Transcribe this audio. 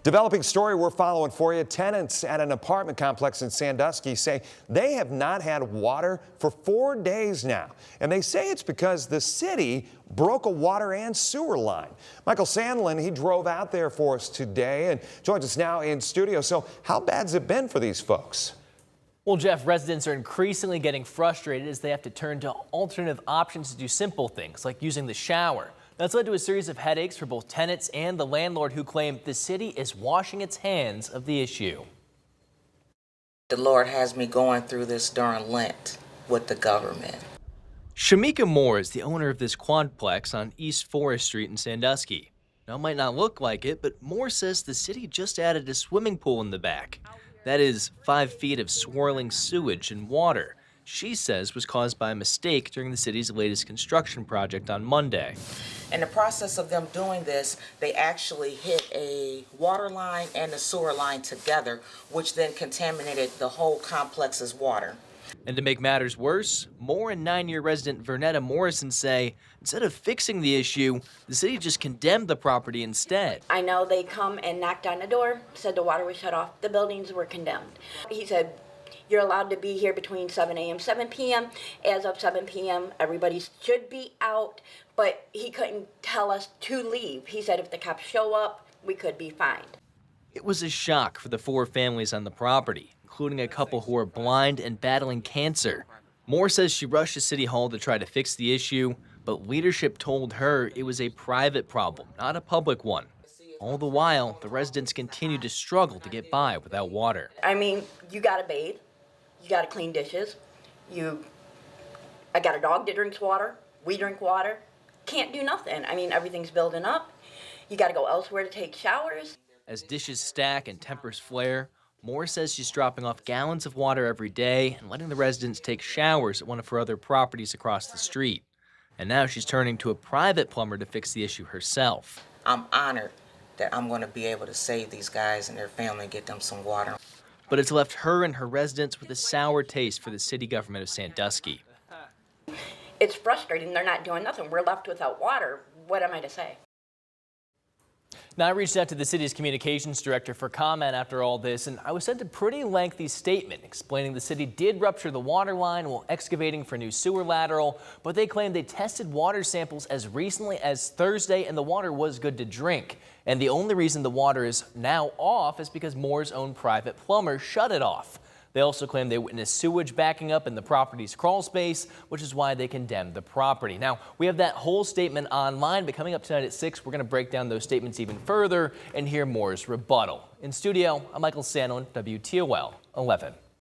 Developing story we're following for you. Tenants at an apartment complex in Sandusky say they have not had water for 4 days now. And they say it's because the city broke a water and sewer line. Michael Sandlin, he drove out there for us today and joins us now in studio. So how bad's it been for these folks? Well, Jeff, residents are increasingly getting frustrated as they have to turn to alternative options to do simple things like using the shower. That's led to a series of headaches for both tenants and the landlord, who claim the city is washing its hands of the issue. The Lord has me going through this during Lent with the government. Shamika Moore is the owner of this quadplex on East Forest Street in Sandusky. Now, it might not look like it, but Moore says the city just added a swimming pool in the back. That is 5 feet of swirling sewage and water. She says was caused by a mistake during the city's latest construction project on Monday. In the process of them doing this, they actually hit a water line and a sewer line together, which then contaminated the whole complex's water. And to make matters worse, Moore and 9-year resident Vernetta Morrison say instead of fixing the issue, the city just condemned the property instead. I know they come and knocked on the door, said the water was shut off, the buildings were condemned. He said, you're allowed to be here between 7 a.m. 7 p.m. As of 7 p.m., everybody should be out, but he couldn't tell us to leave. He said if the cops show up, we could be fined. It was a shock for the 4 families on the property, including a couple who are blind and battling cancer. Moore says she rushed to City Hall to try to fix the issue, but leadership told her it was a private problem, not a public one. All the while, the residents continue to struggle to get by without water. I mean, you gotta bathe. You gotta clean dishes. I got a dog that drinks water. We drink water. Can't do nothing. I mean, everything's building up. You gotta go elsewhere to take showers. As dishes stack and tempers flare, Moore says she's dropping off gallons of water every day and letting the residents take showers at one of her other properties across the street. And now she's turning to a private plumber to fix the issue herself. I'm honored that I'm going to be able to save these guys and their family and get them some water. But it's left her and her residents with a sour taste for the city government of Sandusky. It's frustrating. They're not doing nothing. We're left without water. What am I to say? Now, I reached out to the city's communications director for comment after all this, and I was sent a pretty lengthy statement explaining the city did rupture the water line while excavating for new sewer lateral, but they claimed they tested water samples as recently as Thursday and the water was good to drink. And the only reason the water is now off is because Moore's own private plumber shut it off. They also claim they witnessed sewage backing up in the property's crawl space, which is why they condemned the property. Now, we have that whole statement online, but coming up tonight at 6, we're going to break down those statements even further and hear Moore's rebuttal. In studio, I'm Michael Sandlin, WTOL 11.